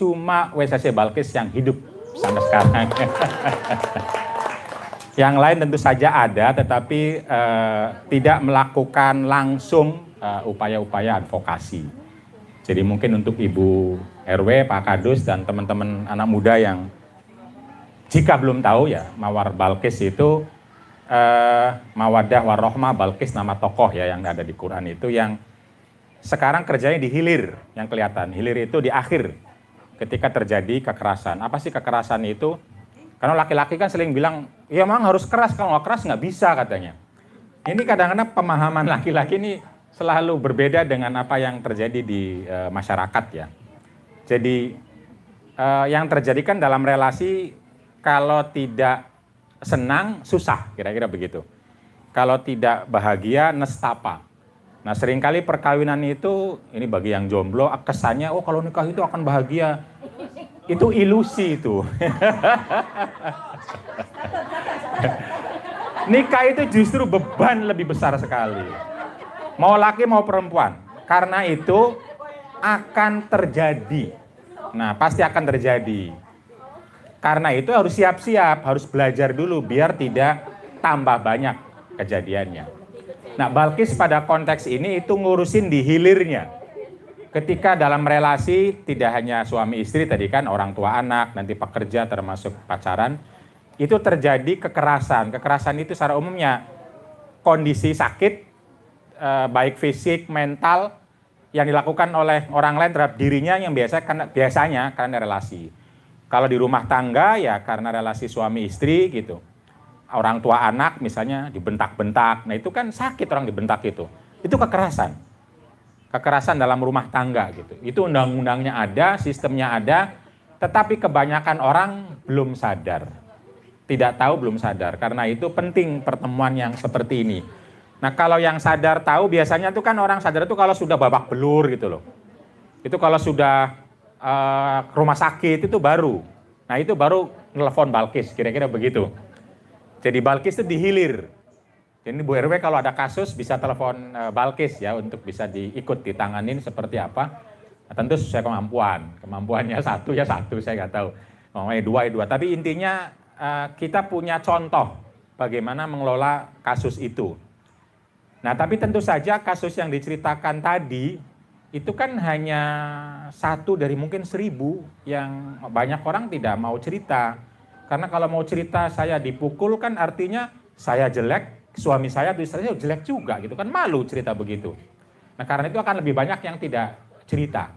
cuma WCC Balkis yang hidup sampai sekarang. Yang lain tentu saja ada, tetapi tidak melakukan langsung upaya-upaya advokasi. Jadi mungkin untuk Ibu RW, Pak Kadus, dan teman-teman anak muda yang jika belum tahu ya, Mawar Balkis itu Mawadah Warohmah Balkis, nama tokoh ya yang ada di Quran itu, yang sekarang kerjanya di hilir, yang kelihatan. Hilir itu di akhir, ketika terjadi kekerasan. Apa sih kekerasan itu? Karena laki-laki kan sering bilang, ya memang harus keras, kalau nggak keras nggak bisa katanya. Ini kadang-kadang pemahaman laki-laki ini selalu berbeda dengan apa yang terjadi di masyarakat ya. Jadi yang terjadi kan dalam relasi, kalau tidak senang, susah, kira-kira begitu. Kalau tidak bahagia, nestapa. Nah seringkali perkawinan itu, ini bagi yang jomblo, kesannya, oh kalau nikah itu akan bahagia. Itu ilusi itu. Nikah itu justru beban lebih besar sekali. Mau laki mau perempuan. Karena itu akan terjadi. Nah pasti akan terjadi. Karena itu harus siap-siap, harus belajar dulu biar tidak tambah banyak kejadiannya. Nah Balkis pada konteks ini itu ngurusin di hilirnya. Ketika dalam relasi tidak hanya suami istri tadi kan, orang tua anak, nanti pekerja termasuk pacaran, itu terjadi kekerasan. Kekerasan itu secara umumnya kondisi sakit, baik fisik, mental, yang dilakukan oleh orang lain terhadap dirinya yang biasanya karena relasi. Kalau di rumah tangga ya karena relasi suami istri gitu. Orang tua anak misalnya dibentak-bentak. Nah itu kan sakit orang dibentak itu. Itu kekerasan. Kekerasan dalam rumah tangga gitu. Itu undang-undangnya ada, sistemnya ada. Tetapi kebanyakan orang belum sadar. Tidak tahu, belum sadar. Karena itu penting pertemuan yang seperti ini. Nah kalau yang sadar tahu biasanya itu kan orang sadar itu kalau sudah babak belur gitu loh. Itu kalau sudah rumah sakit itu baru. Nah itu baru nelfon Balkis, kira-kira begitu. Jadi Balkis itu dihilir. Jadi Bu RW kalau ada kasus bisa telepon Balkis ya untuk bisa diikut ditanganin seperti apa. Nah, tentu sesuai kemampuan. Kemampuannya satu ya satu, saya nggak tahu. Ngomongnya dua ya dua. Tapi intinya kita punya contoh bagaimana mengelola kasus itu. Nah tapi tentu saja kasus yang diceritakan tadi itu kan hanya satu dari mungkin 1000 yang banyak orang tidak mau cerita. Karena kalau mau cerita saya dipukul kan artinya saya jelek, suami saya atau istri saya jelek juga gitu kan, malu cerita begitu. Nah karena itu akan lebih banyak yang tidak cerita.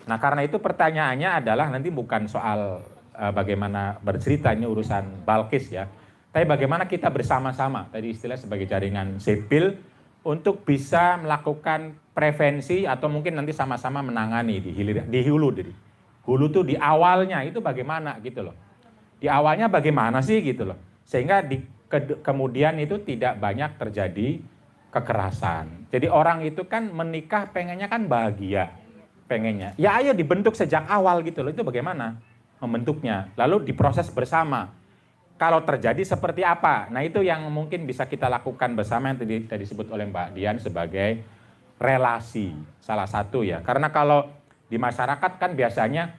Nah karena itu pertanyaannya adalah nanti bukan soal bagaimana bercerita, ini urusan Balkis ya. Tapi bagaimana kita bersama-sama, tadi istilah sebagai jaringan sipil, untuk bisa melakukan prevensi atau mungkin nanti sama-sama menangani di hulu. Hulu tuh di awalnya itu bagaimana gitu loh. Di awalnya bagaimana sih gitu loh. Sehingga kemudian itu tidak banyak terjadi kekerasan. Jadi orang itu kan menikah pengennya kan bahagia. Pengennya. Ya ayo dibentuk sejak awal gitu loh. Itu bagaimana membentuknya. Lalu diproses bersama. Kalau terjadi seperti apa? Nah itu yang mungkin bisa kita lakukan bersama yang tadi disebut oleh Mbak Dian sebagai relasi. Salah satu ya. Karena kalau di masyarakat kan biasanya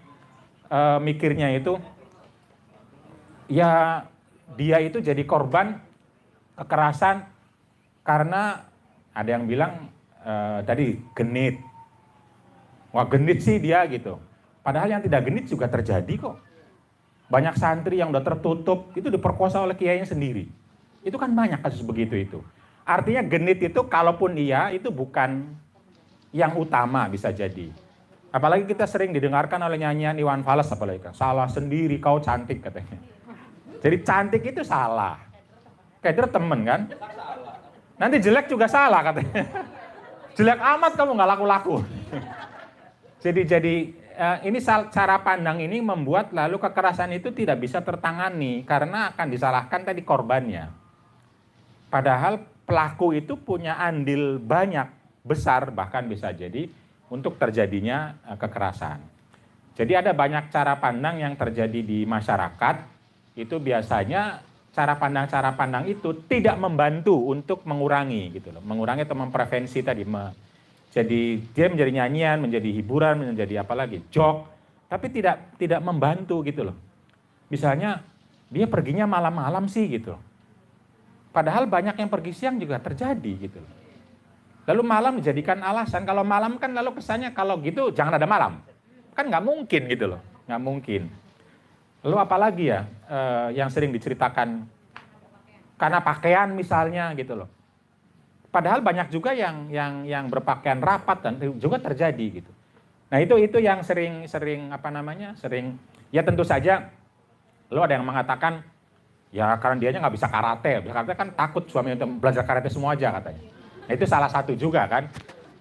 mikirnya itu ya dia itu jadi korban kekerasan karena ada yang bilang tadi genit. Wah genit sih dia gitu. Padahal yang tidak genit juga terjadi kok. Banyak santri yang udah tertutup, itu diperkosa oleh kiainya sendiri. Itu kan banyak kasus begitu itu. Artinya genit itu kalaupun iya, itu bukan yang utama bisa jadi. Apalagi kita sering didengarkan oleh nyanyian Iwan Fals apalagi kan. Salah sendiri kau cantik katanya. Jadi cantik itu salah. Kayak itu temen kan. Nanti jelek juga salah katanya. Jelek amat kamu gak laku-laku. Jadi ini cara pandang ini membuat lalu kekerasan itu tidak bisa tertangani karena akan disalahkan tadi korbannya. Padahal pelaku itu punya andil banyak, besar bahkan bisa jadi untuk terjadinya kekerasan. Jadi ada banyak cara pandang yang terjadi di masyarakat, itu biasanya cara pandang itu tidak membantu untuk mengurangi gitu loh, mengurangi atau memprevensi tadi. Jadi dia menjadi nyanyian, menjadi hiburan, menjadi apa lagi, joke, tapi tidak membantu gitu loh. Misalnya dia perginya malam-malam sih gitu. Padahal banyak yang pergi siang juga terjadi gitu loh. Lalu malam dijadikan alasan, kalau malam kan lalu kesannya kalau gitu jangan ada malam. Kan nggak mungkin gitu loh, nggak mungkin. Lalu apalagi ya yang sering diceritakan, karena pakaian misalnya gitu loh. Padahal banyak juga yang berpakaian rapat dan juga terjadi gitu. Nah itu yang sering ya tentu saja. Lalu ada yang mengatakan ya karena dianya nggak bisa karate kan takut suaminya untuk belajar karate semua aja katanya. Nah itu salah satu juga kan.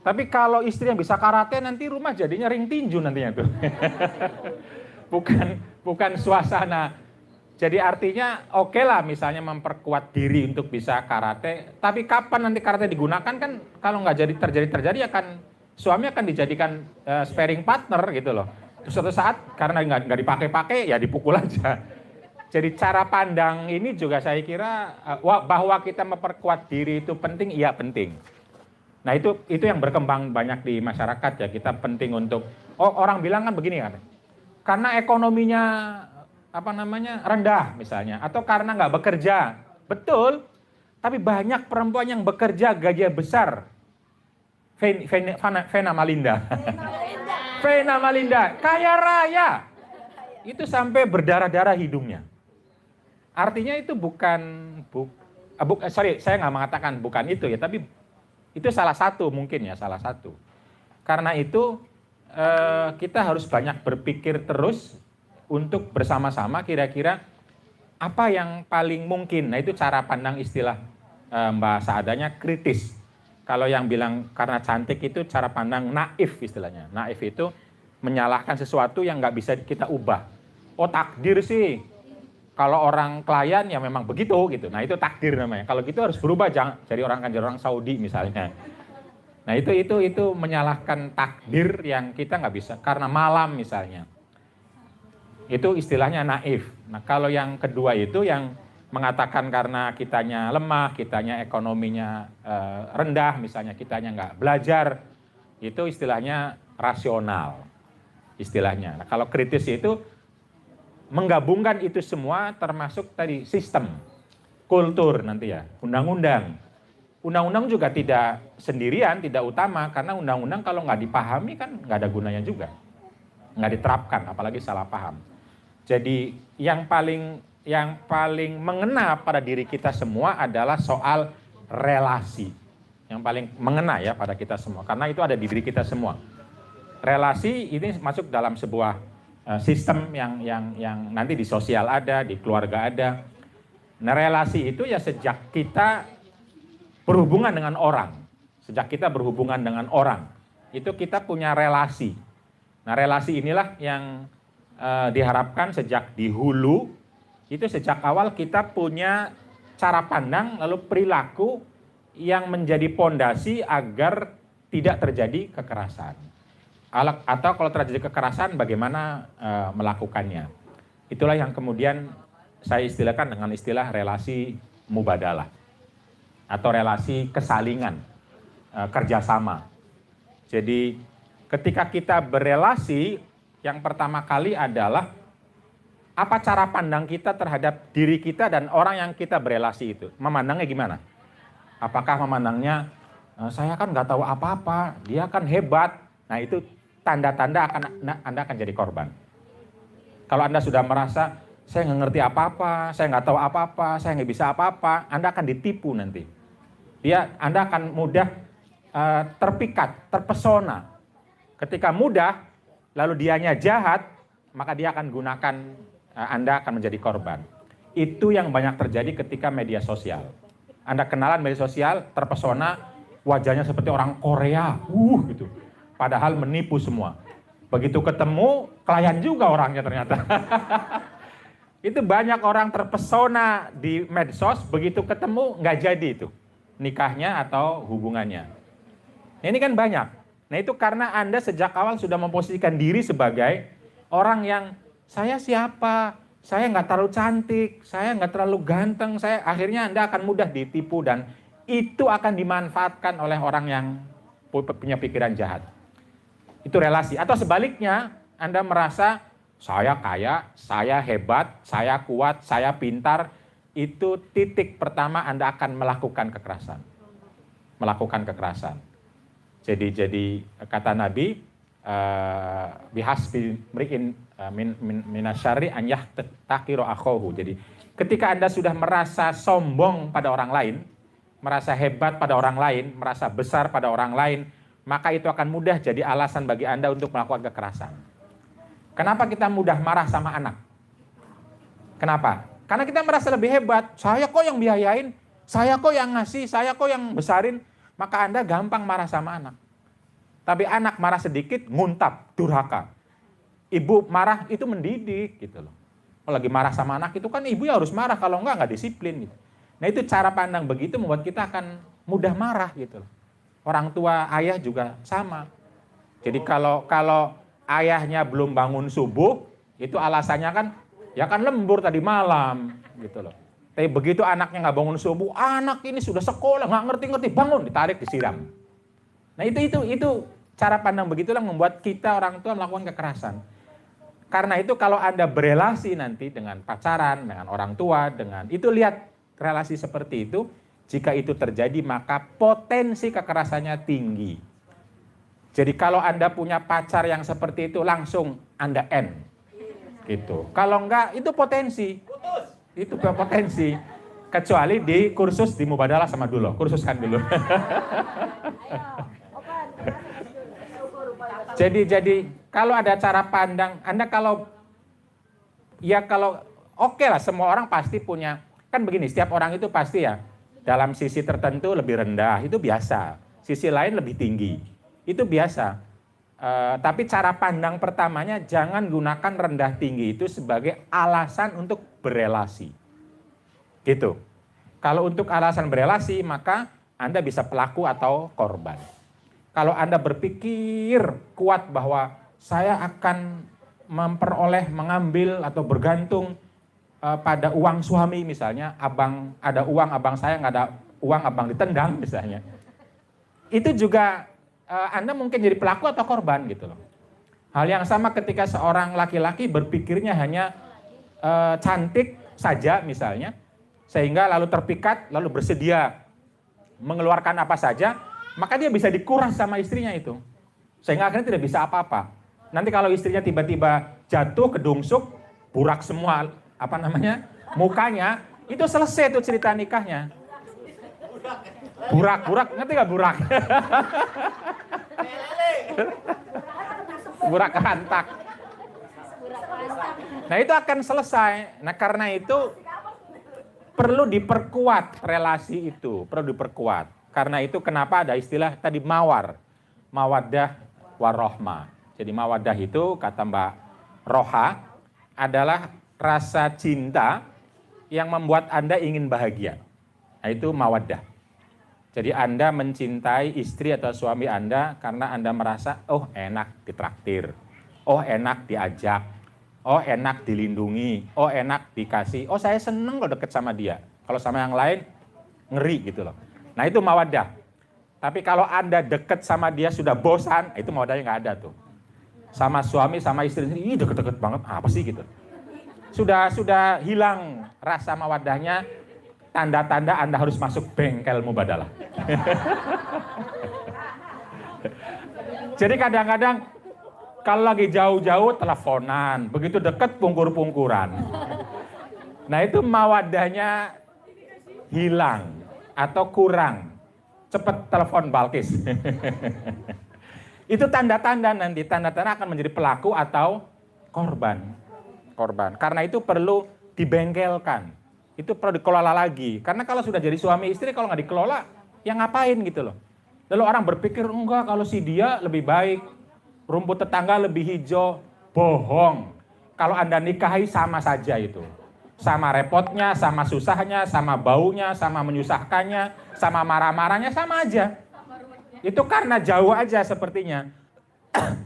Tapi kalau istri yang bisa karate nanti rumah jadinya ring tinju nantinya tuh. bukan suasana. Jadi artinya oke lah misalnya memperkuat diri untuk bisa karate. Tapi kapan nanti karate digunakan kan kalau nggak terjadi akan suami akan dijadikan sparring partner gitu loh. Terus suatu saat karena nggak dipakai-pakai ya dipukul aja. Jadi cara pandang ini juga saya kira bahwa kita memperkuat diri itu penting, iya penting. Nah itu yang berkembang banyak di masyarakat ya, kita penting untuk, orang bilang kan begini kan, karena ekonominya rendah misalnya, atau karena nggak bekerja, betul, tapi banyak perempuan yang bekerja gaji besar. Vena Melinda, Vena Melinda, kaya raya, itu sampai berdarah-darah hidungnya. Artinya itu saya nggak mengatakan bukan itu ya, tapi itu salah satu mungkin ya, salah satu. Karena itu kita harus banyak berpikir terus untuk bersama-sama kira-kira apa yang paling mungkin. Nah itu cara pandang istilah Mbak Saadanya kritis. Kalau yang bilang karena cantik itu cara pandang naif istilahnya. Naif itu menyalahkan sesuatu yang nggak bisa kita ubah. Oh takdir sih. Kalau orang klien ya memang begitu gitu. Nah itu takdir namanya. Kalau gitu harus berubah jangan jadi orang Saudi misalnya. Nah itu menyalahkan takdir yang kita nggak bisa karena malam misalnya. Itu istilahnya naif. Nah kalau yang kedua itu yang mengatakan karena kitanya lemah, kitanya ekonominya rendah, misalnya kitanya nggak belajar, itu istilahnya rasional. Istilahnya. Nah kalau kritis itu menggabungkan itu semua termasuk tadi sistem, kultur nanti ya, undang-undang. Undang-undang juga tidak sendirian, tidak utama, karena undang-undang kalau nggak dipahami kan nggak ada gunanya juga. Nggak diterapkan, apalagi salah paham. Jadi yang paling mengena pada diri kita semua adalah soal relasi. Yang paling mengena ya pada kita semua, karena itu ada di diri kita semua. Relasi ini masuk dalam sebuah sistem yang nanti di sosial ada, di keluarga ada. Nah relasi itu ya sejak kita berhubungan dengan orang. Sejak kita berhubungan dengan orang, itu kita punya relasi. Nah relasi inilah yang diharapkan sejak di hulu, itu sejak awal kita punya cara pandang lalu perilaku yang menjadi pondasi agar tidak terjadi kekerasan. Atau kalau terjadi kekerasan bagaimana melakukannya. Itulah yang kemudian saya istilahkan dengan istilah relasi mubadalah atau relasi kesalingan, kerjasama. Jadi ketika kita berelasi, yang pertama kali adalah apa cara pandang kita terhadap diri kita dan orang yang kita berelasi itu. Memandangnya gimana? Apakah memandangnya saya kan nggak tahu apa-apa, dia kan hebat. Nah itu tanda-tanda Anda akan jadi korban. Kalau Anda sudah merasa, saya nggak ngerti apa-apa, saya nggak tahu apa-apa, saya nggak bisa apa-apa, Anda akan ditipu nanti. Anda akan mudah terpikat, terpesona. Ketika mudah, lalu dianya jahat, maka dia akan gunakan, Anda akan menjadi korban. Itu yang banyak terjadi ketika media sosial. Anda kenalan media sosial, terpesona, wajahnya seperti orang Korea, gitu. Padahal menipu semua. Begitu ketemu, klien juga orangnya ternyata. Itu banyak orang terpesona di medsos, begitu ketemu nggak jadi itu nikahnya atau hubungannya. Nah, ini kan banyak. Nah itu karena Anda sejak awal sudah memposisikan diri sebagai orang yang saya siapa, saya nggak terlalu cantik, saya nggak terlalu ganteng, akhirnya Anda akan mudah ditipu dan itu akan dimanfaatkan oleh orang yang punya pikiran jahat. Itu relasi. Atau sebaliknya, Anda merasa Saya kaya, saya hebat, saya kuat, saya pintar. Itu titik pertama Anda akan melakukan kekerasan. Melakukan kekerasan. Jadi kata Nabi, bihasbi mri'in minasyarri an yahtaqiru akhahu. Jadi ketika Anda sudah merasa sombong pada orang lain, merasa hebat pada orang lain, merasa besar pada orang lain, maka itu akan mudah jadi alasan bagi Anda untuk melakukan kekerasan. Kenapa kita mudah marah sama anak? Kenapa? Karena kita merasa lebih hebat. Saya kok yang biayain, saya kok yang ngasih, saya kok yang besarin. Maka Anda gampang marah sama anak. Tapi anak marah sedikit, nguntap, durhaka. Ibu marah itu mendidik gitu loh. Kalau lagi marah sama anak itu kan ibu ya harus marah, kalau enggak disiplin gitu. Nah itu cara pandang begitu membuat kita akan mudah marah gitu loh. Orang tua, ayah juga sama. Jadi kalau ayahnya belum bangun subuh, itu alasannya kan, ya kan lembur tadi malam, gitu loh. Tapi begitu anaknya nggak bangun subuh, anak ini sudah sekolah, nggak ngerti-ngerti, bangun, ditarik, disiram. Nah itu cara pandang begitulah membuat kita orang tua melakukan kekerasan. Karena itu kalau Anda berelasi nanti dengan pacaran, dengan orang tua, itu lihat relasi seperti itu, jika itu terjadi maka potensi kekerasannya tinggi. Jadi kalau Anda punya pacar yang seperti itu langsung Anda end. Gitu. Kalau enggak itu potensi. Itu potensi. Kecuali di kursus di Mubadalah sama dulu. Kursuskan dulu. Jadi kalau ada cara pandang Anda kalau oke lah semua orang pasti punya. Kan begini, setiap orang itu pasti ya dalam sisi tertentu lebih rendah, itu biasa. Sisi lain lebih tinggi. Itu biasa, tapi cara pandang pertamanya jangan gunakan rendah tinggi itu sebagai alasan untuk berelasi. Gitu. Kalau untuk alasan berelasi maka Anda bisa pelaku atau korban. Kalau Anda berpikir kuat bahwa saya akan mengambil atau bergantung pada uang suami misalnya, abang ada uang, abang saya nggak ada uang, abang ditendang misalnya. Itu juga Anda mungkin jadi pelaku atau korban gitu loh. Hal yang sama ketika seorang laki-laki berpikirnya hanya cantik saja misalnya, sehingga lalu terpikat, lalu bersedia mengeluarkan apa saja, maka dia bisa dikuras sama istrinya itu. Sehingga akhirnya tidak bisa apa-apa. Nanti kalau istrinya tiba-tiba jatuh, kedungsuk, burak semua mukanya, itu selesai tuh cerita nikahnya. Burak, ngerti gak burak? Burak rantak. Nah itu akan selesai. Nah karena itu perlu diperkuat relasi itu, perlu diperkuat. Karena itu kenapa ada istilah tadi mawaddah warohmah. Jadi mawaddah itu kata Mbak Roha adalah rasa cinta yang membuat Anda ingin bahagia. Nah itu mawaddah. Jadi Anda mencintai istri atau suami Anda karena Anda merasa, oh enak ditraktir, oh enak diajak, oh enak dilindungi, oh enak dikasih, oh saya seneng kalau deket sama dia. Kalau sama yang lain, ngeri gitu loh. Nah itu mawaddah. Tapi kalau Anda deket sama dia sudah bosan, itu mawaddahnya nggak ada tuh. Sama suami, sama istri, ini deket-deket banget, apa sih gitu. Sudah hilang rasa mawaddahnya, tanda-tanda Anda harus masuk bengkel Mubadalah. Jadi kadang-kadang kalau lagi jauh-jauh teleponan, begitu deket pungkur-pungkuran. Nah itu mawaddahnya hilang atau kurang. Cepet telepon Balkis. Itu tanda-tanda nanti, tanda-tanda akan menjadi pelaku atau korban. Karena itu perlu dibengkelkan. Itu perlu dikelola lagi. Karena kalau sudah jadi suami istri, kalau nggak dikelola, ya ngapain gitu loh. Lalu orang berpikir, enggak kalau si dia lebih baik, rumput tetangga lebih hijau. Bohong. Kalau Anda nikahi sama saja itu. Sama repotnya, sama susahnya, sama baunya, sama menyusahkannya, sama marah-marahnya, sama aja. Itu karena jauh aja sepertinya.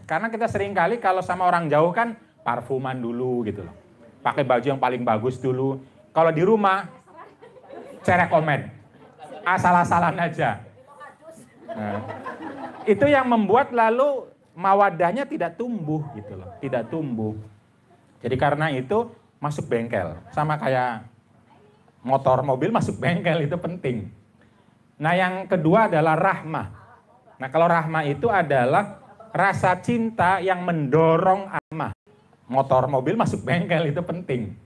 Karena kita sering kali kalau sama orang jauh kan parfuman dulu gitu loh. Pakai baju yang paling bagus dulu. Kalau di rumah, cerekomen. Asal-asalan aja. Nah, itu yang membuat lalu mawaddahnya tidak tumbuh gitu loh. Tidak tumbuh. Jadi karena itu masuk bengkel, sama kayak motor, mobil masuk bengkel itu penting. Nah yang kedua adalah rahmah. Nah kalau rahmah itu adalah rasa cinta yang mendorong amah. Motor, mobil masuk bengkel itu penting.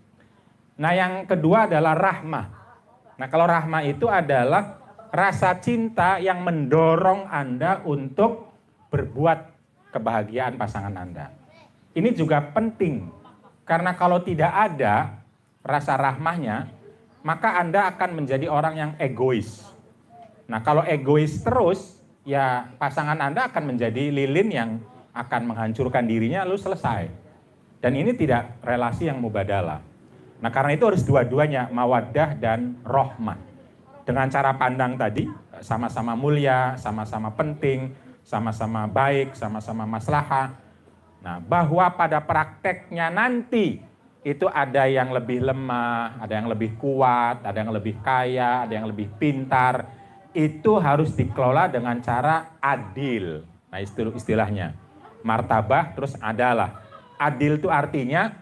Nah yang kedua adalah rahmah. Nah kalau rahmah itu adalah rasa cinta yang mendorong Anda untuk berbuat kebahagiaan pasangan Anda. Ini juga penting, karena kalau tidak ada rasa rahmahnya, maka Anda akan menjadi orang yang egois. Nah kalau egois terus, ya pasangan Anda akan menjadi lilin yang akan menghancurkan dirinya lalu selesai. Dan ini tidak relasi yang mubadalah. Nah karena itu harus dua-duanya, mawaddah dan rohmah. Dengan cara pandang tadi, sama-sama mulia, sama-sama penting, sama-sama baik, sama-sama maslahah. Nah bahwa pada prakteknya nanti, itu ada yang lebih lemah, ada yang lebih kuat, ada yang lebih kaya, ada yang lebih pintar. Itu harus dikelola dengan cara adil. Nah istilahnya, martabah terus adalah. Adil itu artinya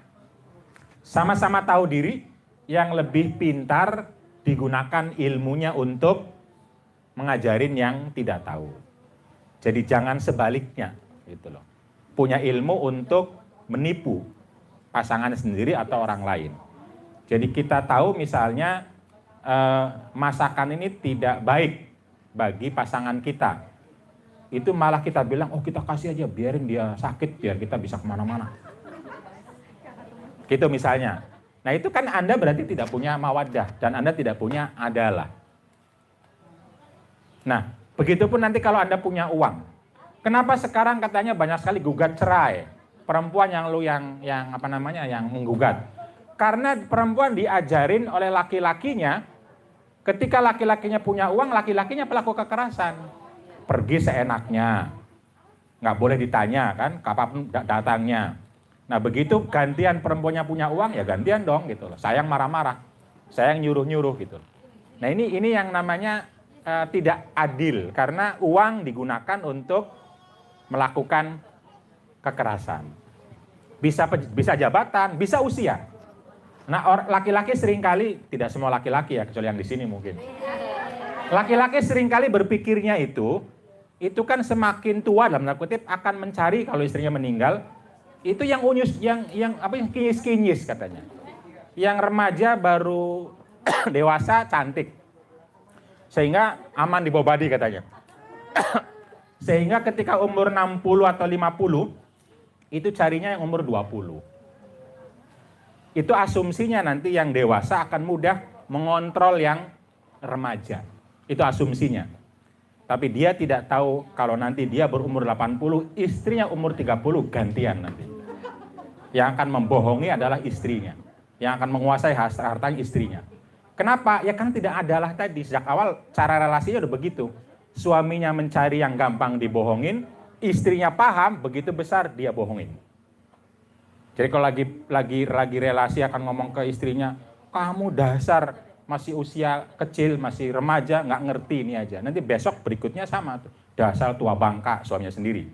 sama-sama tahu diri, yang lebih pintar digunakan ilmunya untuk mengajarin yang tidak tahu. Jadi jangan sebaliknya, gitu loh. Punya ilmu untuk menipu pasangan sendiri atau orang lain. Jadi kita tahu misalnya masakan ini tidak baik bagi pasangan kita. Itu malah kita bilang, oh kita kasih aja, biarin dia sakit, biar kita bisa kemana-mana. Gitu misalnya. Nah itu kan Anda berarti tidak punya mawaddah dan Anda tidak punya adalah. Nah begitupun nanti kalau Anda punya uang. Kenapa sekarang katanya banyak sekali gugat cerai? Perempuan yang menggugat. Karena perempuan diajarin oleh laki-lakinya, ketika laki-lakinya punya uang, laki-lakinya pelaku kekerasan. Pergi seenaknya. Nggak boleh ditanya kan, kapan datangnya. Nah begitu gantian perempuannya punya uang, ya gantian dong gitu loh. Saya yang marah-marah, saya yang nyuruh-nyuruh gitu. Nah ini yang namanya tidak adil, karena uang digunakan untuk melakukan kekerasan. Bisa jabatan, bisa usia. Nah laki-laki seringkali, tidak semua laki-laki ya, kecuali yang di sini mungkin. Laki-laki seringkali berpikirnya itu kan semakin tua dalam tanda kutip akan mencari kalau istrinya meninggal. Itu yang unyus, yang kinyis-kinyis katanya. Yang remaja baru dewasa cantik. Sehingga aman di body katanya. Sehingga ketika umur 60 atau 50, itu carinya yang umur 20. Itu asumsinya nanti yang dewasa akan mudah mengontrol yang remaja. Itu asumsinya. Tapi dia tidak tahu kalau nanti dia berumur 80, istrinya umur 30 gantian nanti. Yang akan membohongi adalah istrinya. Yang akan menguasai hartanya istrinya. Kenapa? Ya kan tidak adalah tadi. Sejak awal cara relasinya udah begitu. Suaminya mencari yang gampang dibohongin, istrinya paham, begitu besar dia bohongin. Jadi kalau lagi relasi akan ngomong ke istrinya, kamu dasar masih usia kecil, masih remaja, nggak ngerti ini aja. Nanti besok berikutnya sama tuh. Dasar tua bangka suaminya sendiri.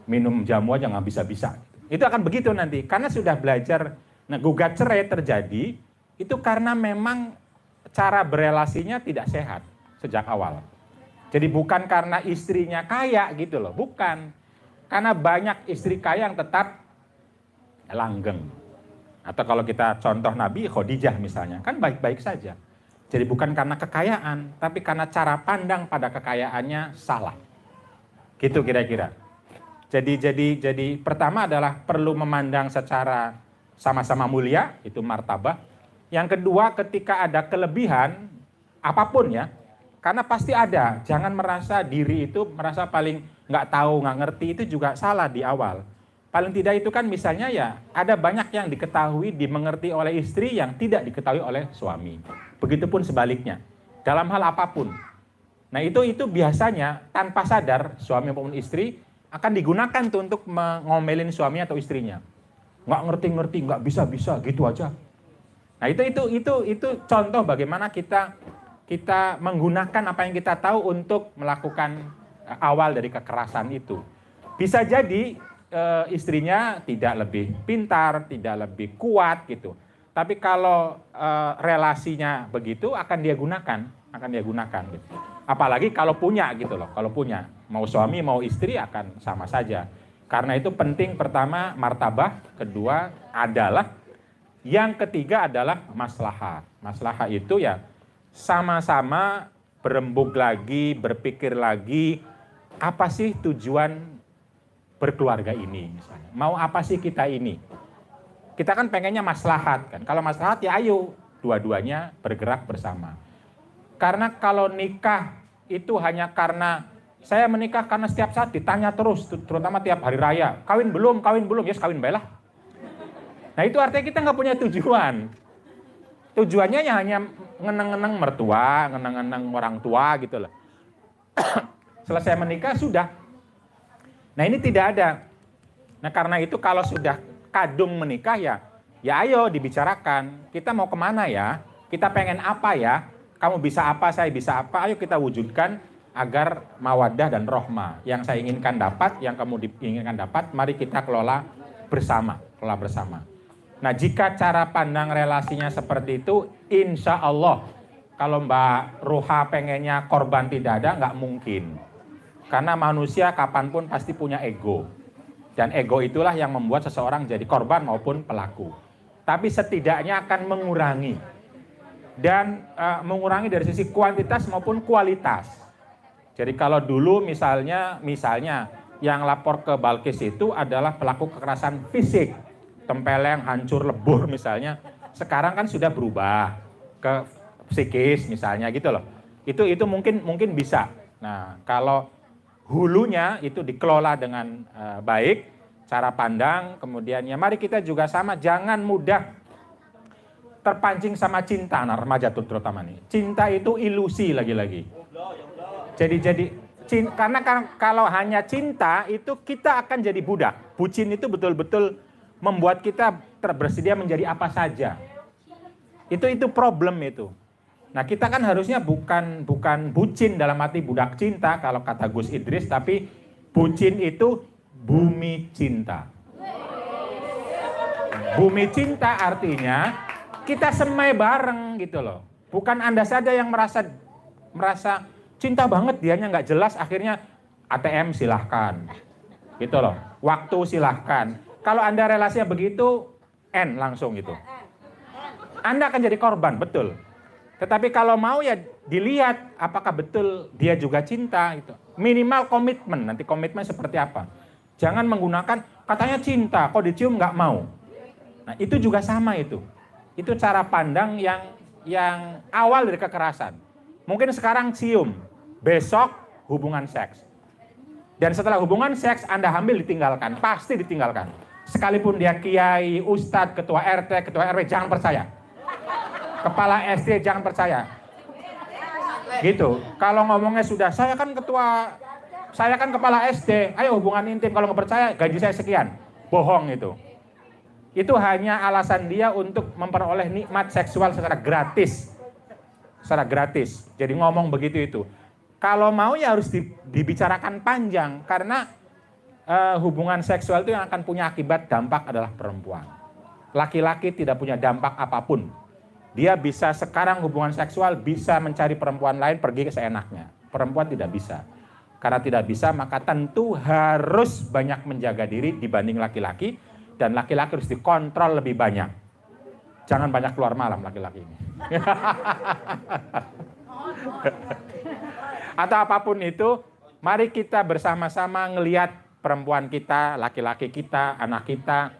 Minum jamu aja nggak bisa-bisa. Itu akan begitu nanti. Karena sudah belajar, nah gugat cerai terjadi, itu karena memang cara berelasinya tidak sehat sejak awal. Jadi bukan karena istrinya kaya gitu loh, bukan. Karena banyak istri kaya yang tetap langgeng. Atau kalau kita contoh Nabi Khadijah misalnya, kan baik-baik saja. Jadi bukan karena kekayaan, tapi karena cara pandang pada kekayaannya salah. Gitu kira-kira. Jadi pertama adalah perlu memandang secara sama-sama mulia, itu martabah. Yang kedua, ketika ada kelebihan, apapun ya, karena pasti ada. Jangan merasa diri itu merasa paling nggak tahu, nggak ngerti, itu juga salah di awal. Paling tidak itu kan misalnya ya ada banyak yang diketahui, dimengerti oleh istri yang tidak diketahui oleh suami. Begitupun sebaliknya, dalam hal apapun. Nah itu biasanya tanpa sadar suami maupun istri akan digunakan tuh untuk mengomelin suaminya atau istrinya. Nggak ngerti-ngerti, nggak bisa-bisa, gitu aja. Nah itu contoh bagaimana kita menggunakan apa yang kita tahu untuk melakukan awal dari kekerasan itu. Bisa jadi istrinya tidak lebih pintar, tidak lebih kuat gitu. Tapi kalau relasinya begitu akan dia gunakan gitu. Apalagi kalau punya gitu loh, kalau punya mau suami mau istri akan sama saja. Karena itu penting, pertama martabah, kedua adalah, yang ketiga adalah maslahah. Maslahah itu ya sama-sama berembuk lagi, berpikir lagi, apa sih tujuan berkeluarga ini misalnya. Mau apa sih kita ini? Kita kan pengennya maslahat kan. Kalau maslahat ya ayo dua-duanya bergerak bersama. Karena kalau nikah itu hanya karena saya menikah karena setiap saat ditanya terus, terutama tiap hari raya, kawin belum, yes kawin baiklah. Nah itu artinya kita nggak punya tujuan. Tujuannya ya hanya ngeneng-ngeneng mertua, ngeneng-ngeneng orang tua gitu loh. Selesai menikah sudah. Nah ini tidak ada. Nah karena itu kalau sudah kadung menikah ya ayo dibicarakan. Kita mau kemana ya? Kita pengen apa ya? Kamu bisa apa, saya bisa apa? Ayo kita wujudkan agar mawaddah dan rohmah. Yang saya inginkan dapat, yang kamu inginkan dapat, mari kita kelola bersama. Nah jika cara pandang relasinya seperti itu, insya Allah kalau Mbak Ruha pengennya korban tidak ada, nggak mungkin. Karena manusia kapanpun pasti punya ego. Dan ego itulah yang membuat seseorang jadi korban maupun pelaku. Tapi setidaknya akan mengurangi. Dan mengurangi dari sisi kuantitas maupun kualitas. Jadi kalau dulu misalnya yang lapor ke Balkis itu adalah pelaku kekerasan fisik. Tempeleng, hancur, lebur misalnya. Sekarang kan sudah berubah ke psikis misalnya gitu loh. Itu mungkin bisa. Nah kalau hulunya itu dikelola dengan baik, cara pandang, kemudian ya mari kita juga sama, jangan mudah terpancing sama cinta, nah remaja tuh terutama nih. Cinta itu ilusi lagi-lagi. Karena kalau hanya cinta itu kita akan jadi budak. Bucin itu betul-betul membuat kita bersedia menjadi apa saja. Itu problem itu. Nah kita kan harusnya bukan bucin dalam arti budak cinta kalau kata Gus Idris, tapi bucin itu bumi cinta. Bumi cinta artinya kita semai bareng gitu loh. Bukan Anda saja yang merasa cinta banget, dianya nggak jelas, akhirnya ATM silahkan. Gitu loh. Waktu silahkan. Kalau Anda relasinya begitu, N langsung gitu. Anda akan jadi korban, betul. Tetapi kalau mau ya dilihat apakah betul dia juga cinta gitu. Minimal komitmen, nanti komitmen seperti apa. Jangan menggunakan katanya cinta, kok dicium nggak mau. Nah itu juga sama itu. Itu cara pandang yang awal dari kekerasan. Mungkin sekarang cium, besok hubungan seks. Dan setelah hubungan seks Anda hamil ditinggalkan, pasti ditinggalkan. Sekalipun dia kiai, ustadz, ketua RT, ketua RW, jangan percaya. Kepala SD jangan percaya. Gitu. Kalau ngomongnya sudah saya kan kepala SD, ayo hubungan intim, kalau nggak percaya gaji saya sekian. Bohong itu. Itu hanya alasan dia untuk memperoleh nikmat seksual secara gratis. Secara gratis. Jadi ngomong begitu itu. Kalau mau ya harus dibicarakan panjang karena hubungan seksual itu yang akan punya akibat dampak adalah perempuan. Laki-laki tidak punya dampak apapun. Dia bisa sekarang hubungan seksual, bisa mencari perempuan lain, pergi ke seenaknya. Perempuan tidak bisa. Karena tidak bisa, maka tentu harus banyak menjaga diri dibanding laki-laki. Dan laki-laki harus dikontrol lebih banyak. Jangan banyak keluar malam laki-laki ini. Atau apapun itu, mari kita bersama-sama ngelihat perempuan kita, laki-laki kita, anak kita,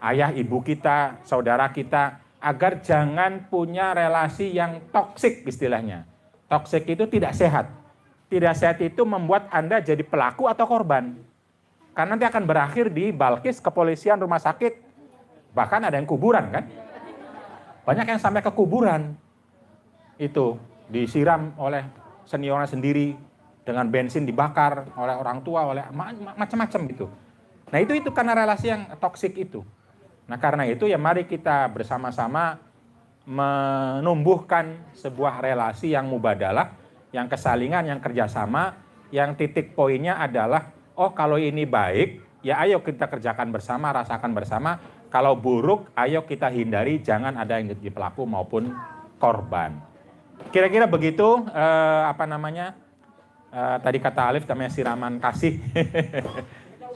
ayah, ibu kita, saudara kita, agar jangan punya relasi yang toksik istilahnya. Toksik itu tidak sehat. Tidak sehat itu membuat Anda jadi pelaku atau korban. Karena nanti akan berakhir di Balkis, kepolisian, rumah sakit. Bahkan ada yang kuburan kan. Banyak yang sampai ke kuburan. Itu disiram oleh seniornya sendiri. Dengan bensin dibakar oleh orang tua, oleh macam-macam gitu. Nah itu karena relasi yang toksik itu. Nah karena itu ya mari kita bersama-sama menumbuhkan sebuah relasi yang mubadalah, yang kesalingan, yang kerjasama, yang titik poinnya adalah, oh kalau ini baik, ya ayo kita kerjakan bersama, rasakan bersama. Kalau buruk, ayo kita hindari, jangan ada yang jadi pelaku maupun korban. Kira-kira begitu, tadi kata Alif namanya siraman kasih.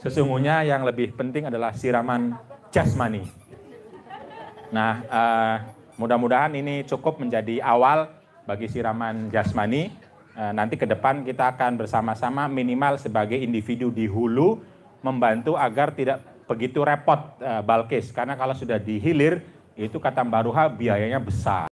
Sesungguhnya yang lebih penting adalah siraman jasmani. Nah, mudah-mudahan ini cukup menjadi awal bagi siraman jasmani. Nanti ke depan kita akan bersama-sama minimal sebagai individu di hulu membantu agar tidak begitu repot Balkis. Karena kalau sudah di hilir, itu kata Mbak Ruha biayanya besar.